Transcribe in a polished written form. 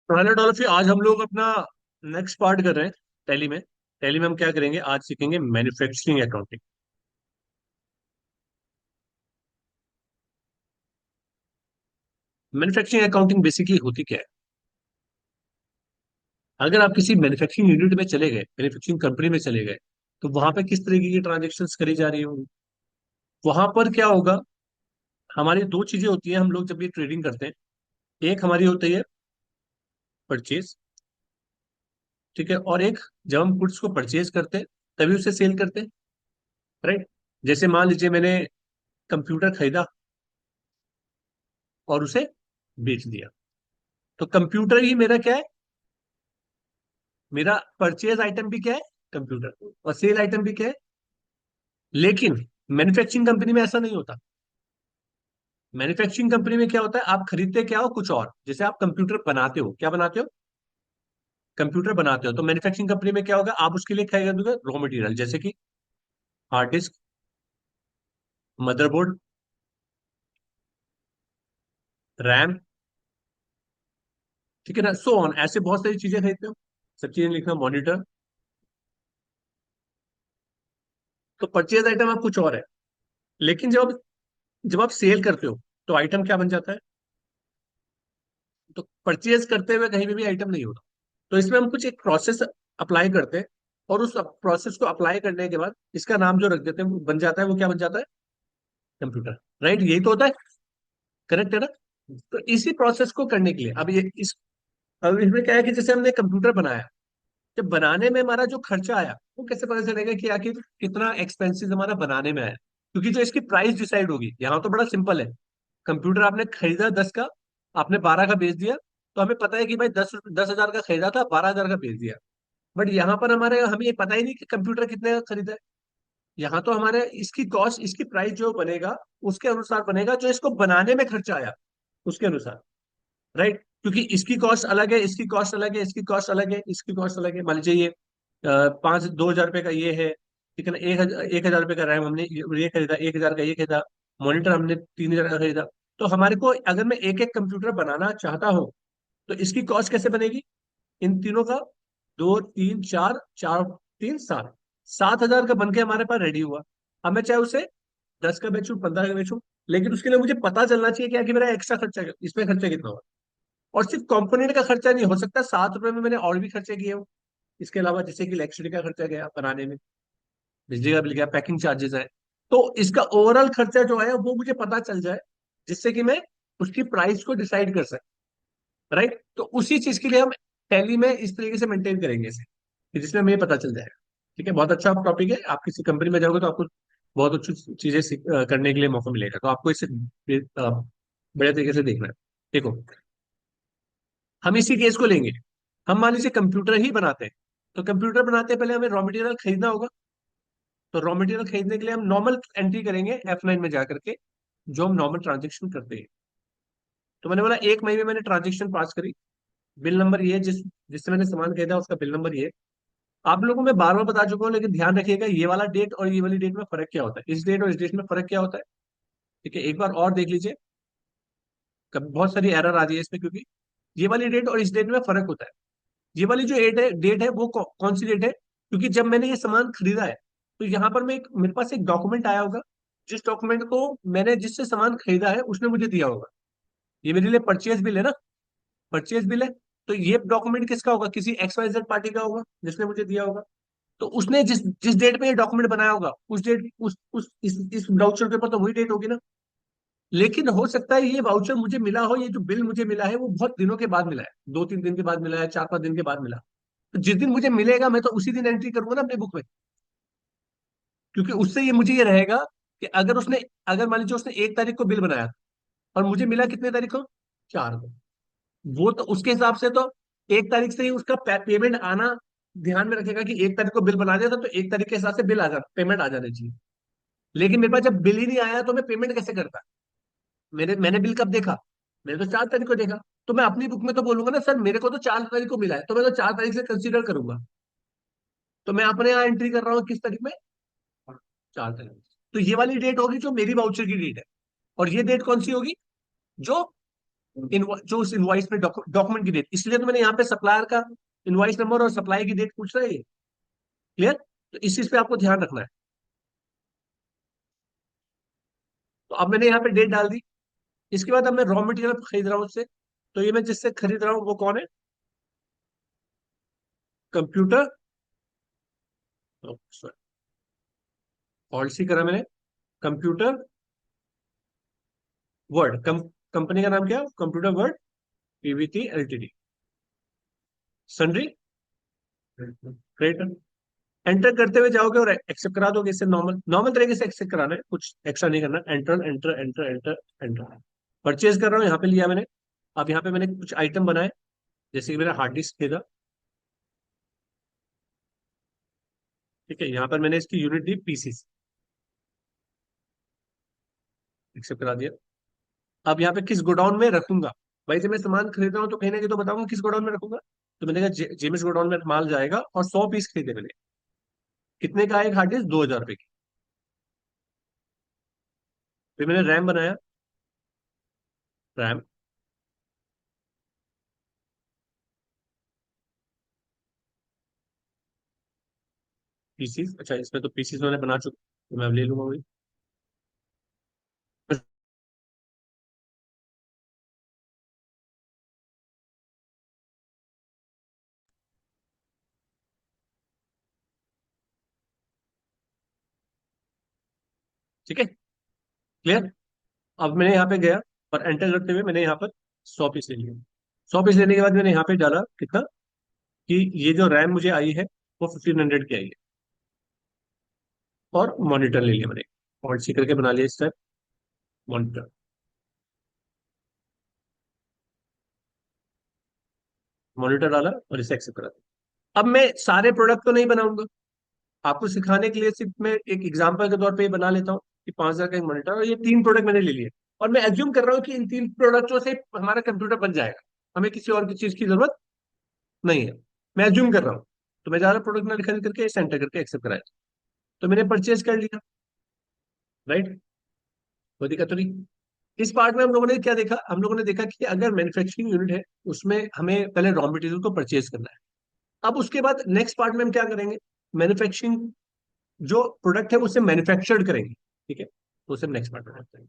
तो हेलो डॉल्फी, आज हम लोग अपना नेक्स्ट पार्ट कर रहे हैं टैली में हम क्या करेंगे, आज सीखेंगे manufacturing accounting. Manufacturing accounting basically होती क्या है? अगर आप किसी मैन्युफैक्चरिंग यूनिट में चले गए, मैन्युफैक्चरिंग कंपनी में चले गए, तो वहां पे किस तरीके की ट्रांजेक्शन्स करी जा रही होंगी? वहां पर क्या होगा? हमारी दो चीजें होती हैं हम लोग जब ये ट्रेडिंग करते हैं। एक हमारी होती है परचेज, ठीक है, और एक जब हम गुड्स को परचेज करते हैं तभी उसे सेल करते हैं, राइट? जैसे मान लीजिए मैंने कंप्यूटर खरीदा और उसे बेच दिया, तो कंप्यूटर ही मेरा क्या है? मेरा परचेज आइटम भी क्या है? कंप्यूटर। और सेल आइटम भी क्या है? लेकिन मैन्युफैक्चरिंग कंपनी में ऐसा नहीं होता। मैन्युफैक्चरिंग कंपनी में क्या होता है, आप खरीदते क्या हो? कुछ और। जैसे आप कंप्यूटर बनाते हो, क्या बनाते हो? कंप्यूटर बनाते हो। तो मैन्युफैक्चरिंग कंपनी में क्या होगा, आप उसके लिए खरीदोगे रॉ मटेरियल, जैसे कि हार्ड डिस्क, मदरबोर्ड, रैम, ठीक है ना, सो ऑन, ऐसे बहुत सारी चीजें खरीदते हो। सब चीजें लिखना, मॉनिटर। तो परचेज आइटम आप कुछ और है। लेकिन जब आप सेल करते हो तो आइटम क्या बन जाता है? तो परचेज करते हुए कहीं पे भी आइटम नहीं होता। तो इसमें हम कुछ एक प्रोसेस अप्लाई करते हैं, और उस प्रोसेस को अप्लाई करने के बाद इसका नाम जो रख देते हैं वो बन जाता है, वो क्या बन जाता है? कंप्यूटर। राइट, यही तो होता है। करेक्ट है ना? तो इसी प्रोसेस को करने के लिए अब इसमें क्या है कि जैसे हमने कंप्यूटर बनाया, जब बनाने में हमारा जो खर्चा आया वो कैसे पता चलेगा कि आखिर कितना एक्सपेंसिव हमारा बनाने में आया? क्योंकि जो इसकी प्राइस डिसाइड होगी, यहाँ तो बड़ा सिंपल है। कंप्यूटर आपने खरीदा 10 का, आपने 12 का बेच दिया, तो हमें पता है कि भाई 10,000 का खरीदा था, 12,000 का बेच दिया। बट यहाँ पर हमें ये पता ही नहीं कि कंप्यूटर कितने का खरीदा है। यहाँ तो हमारे इसकी कॉस्ट, इसकी प्राइस जो बनेगा उसके अनुसार बनेगा, जो इसको बनाने में खर्चा आया उसके अनुसार। राइट, क्योंकि इसकी कॉस्ट अलग है, इसकी कॉस्ट अलग है, इसकी कॉस्ट अलग है, इसकी कॉस्ट अलग है। मान लीजिए ये 2,000 रुपये का ये है, ठीक है ना, 1,000 रुपये का रैम हमने ये खरीदा, 1,000 का ये खरीदा, मॉनिटर हमने 3,000 का खरीदा। तो हमारे को अगर मैं एक एक कंप्यूटर बनाना चाहता हूँ तो इसकी कॉस्ट कैसे बनेगी? इन तीनों का, दो तीन चार, चार तीन सात, 7,000 का बन के हमारे पास रेडी हुआ। अब मैं चाहे उसे 10 का बेचूं, 15 का बेचूं, लेकिन उसके लिए मुझे पता चलना चाहिए क्या कि मेरा एक्स्ट्रा खर्चा, इसमें खर्चा कितना हुआ। और सिर्फ कंपोनेंट का खर्चा नहीं हो सकता, 7 रुपए में मैंने और भी खर्चे किए हो इसके अलावा, जैसे कि इलेक्ट्रिसिटी का खर्चा गया बनाने में, बिजली का बिल गया, पैकिंग चार्जेस है। तो इसका ओवरऑल खर्चा जो है वो मुझे पता चल जाए, जिससे कि मैं उसकी प्राइस को डिसाइड कर सकूं। राइट, तो उसी चीज के लिए हम टैली में इस तरीके से मेंटेन करेंगे इसे, कि जिसमें हमें ये पता चल जाएगा। ठीक है, बहुत अच्छा टॉपिक है। आप किसी कंपनी में जाओगे तो आपको बहुत अच्छी चीजें करने के लिए मौका मिलेगा, तो आपको इसे बड़े तरीके से देखना है। देखो, हम इसी केस को लेंगे। हम मान लीजिए कंप्यूटर ही बनाते हैं। तो कंप्यूटर बनाते हैं, पहले हमें रॉ मटेरियल खरीदना होगा। तो रॉ मटेरियल खरीदने के लिए हम नॉर्मल एंट्री करेंगे F9 में जाकर के, जो हम नॉर्मल ट्रांजेक्शन करते हैं। तो मैंने बोला 1 मई में मैंने ट्रांजेक्शन पास करी, बिल नंबर ये, जिससे मैंने सामान खरीदा उसका बिल नंबर ये। आप लोगों को मैं बार बार बता चुका हूँ, लेकिन ध्यान रखिएगा ये वाला डेट और ये वाली डेट में फर्क क्या होता है, इस डेट और इस डेट में फर्क क्या होता है। ठीक है, एक बार और देख लीजिए। कभी बहुत सारी एरर आ रही है इसमें, क्योंकि ये वाली डेट और इस डेट में फर्क होता है। ये वाली जो डेट है वो कौन सी डेट है? क्योंकि जब मैंने ये सामान खरीदा है, तो यहाँ पर मेरे पास एक डॉक्यूमेंट आया होगा, जिस डॉक्यूमेंट को मैंने जिससे सामान खरीदा है उसने मुझे दिया होगा। ये मेरे लिए परचेज बिल है ना, परचेज बिल है। तो ये डॉक्यूमेंट किसका होगा? किसी XYZ पार्टी का होगा जिसने मुझे दिया होगा। तो उसने जिस जिस डेट पे ये डॉक्यूमेंट बनाया होगा, उस डेट इस वाउचर के ऊपर तो वही डेट होगी ना। लेकिन हो सकता है ये वाउचर मुझे मिला हो, ये जो बिल मुझे मिला है वो बहुत दिनों के बाद मिला है, 2-3 दिन के बाद मिला है, 4-5 दिन के बाद मिला। तो जिस दिन मुझे मिलेगा मैं तो उसी दिन एंट्री करूंगा ना अपने बुक में। क्योंकि उससे ये मुझे ये रहेगा कि अगर मान लीजिए उसने 1 तारीख को बिल बनाया और मुझे मिला कितने तारीख को? 4 को। वो तो उसके हिसाब से तो 1 तारीख से ही उसका पेमेंट आना ध्यान में रखेगा कि 1 तारीख को बिल बना दिया था, तो 1 तारीख के हिसाब से बिल आ जा पेमेंट आ जाना चाहिए। लेकिन मेरे पास जब बिल ही नहीं आया तो मैं पेमेंट कैसे करता? मैंने बिल कब देखा? मैंने तो 4 तारीख को देखा। तो मैं अपनी बुक में तो बोलूंगा ना, सर मेरे को तो 4 तारीख को मिला है, तो मैं तो 4 तारीख से कंसीडर करूंगा। तो मैं अपने यहाँ एंट्री कर रहा हूँ किस तारीख में? 4 तारीख। तो ये वाली डेट होगी जो मेरी वाउचर की डेट है। और ये डेट कौन सी होगी? जो जो उस इनवॉइस में डॉक्यूमेंट की डेट, इसलिए तो मैंने यहाँ पे सप्लायर का इनवॉइस नंबर और सप्लाई की डेट पूछ रहा है। क्लियर? तो इस चीज पे आपको ध्यान रखना है। तो अब मैंने यहाँ पे डेट डाल दी। इसके बाद अब मैं रॉ मटेरियल खरीद रहा हूँ उससे। तो ये मैं जिससे खरीद रहा हूँ वो कौन है? कंप्यूटर, सॉरी, पॉलिसी करा मैंने, कंप्यूटर वर्ड, कंपनी का नाम क्या है? Computer word Pvt LTD. Sundry, credit, enter करते हुए जाओगे और एक्सेप्ट करा दोगे। इससे नॉर्मल नॉर्मल तरीके से एक्सेप्ट कराना है, कुछ एक्स्ट्रा नहीं करना। Enter enter enter enter enter. Purchase कर रहा हूँ, यहाँ पे लिया मैंने। अब यहाँ पे मैंने कुछ आइटम बनाए, जैसे कि मेरा हार्ड डिस्क खरीदा। ठीक है, यहाँ पर मैंने इसकी यूनिट दी पीसी, एक्सेप्ट करा दिया। अब यहाँ पे किस गोडाउन में रखूंगा? भाई जब मैं सामान खरीद रहा हूँ तो कहीं ना कहीं तो बताऊंगा किस गोडाउन में रखूंगा। तो मैंने कहा जेमिस गोडाउन में माल जाएगा, और 100 पीस खरीदे मैंने। कितने का? एक हार्ड डिस्क 2000 रुपए की। फिर मैंने रैम बनाया, रैम पीसीस। अच्छा, इसमें तो पीसीस मैंने बना चुका, तो मैं अब ले लूंगा वही। ठीक है, क्लियर? अब मैंने यहाँ पे गया और एंटर करते हुए मैंने यहाँ पर 100 पीस ले लिया। 100 पीस लेने के बाद मैंने यहाँ पे डाला कितना, कि ये जो रैम मुझे आई है वो 1500 की आई है। और मॉनिटर ले लिया मैंने, और सी करके बना लिया इस टाइप, मॉनिटर। मॉनिटर डाला और इसे एक्सेप्ट करा दिया। अब मैं सारे प्रोडक्ट तो नहीं बनाऊंगा, आपको सिखाने के लिए सिर्फ मैं एक एग्जांपल के तौर पे ये बना लेता हूँ कि 5000 का एक मॉनिटर, और ये 3 प्रोडक्ट मैंने ले लिए। और मैं एज्यूम कर रहा हूँ कि इन 3 प्रोडक्टों से हमारा कंप्यूटर बन जाएगा, हमें किसी और की चीज की जरूरत नहीं है। मैं एज्यूम कर रहा हूँ। तो मैं ज्यादा प्रोडक्ट ना खरीद करके सेंटर करके एक्सेप्ट कराया। तो मैंने परचेज कर लिया, राइट? कोई दिक्कत तो नहीं। इस पार्ट में हम लोगों ने क्या देखा? हम लोगों ने देखा कि अगर मैन्युफैक्चरिंग यूनिट है, उसमें हमें पहले रॉ मटेरियल को परचेज करना है। अब उसके बाद नेक्स्ट पार्ट में हम क्या करेंगे? मैन्युफैक्चरिंग जो प्रोडक्ट है उसे मैन्युफैक्चर्ड करेंगे। ठीक है, तो उसे नेक्स्ट पार्ट में करते हैं।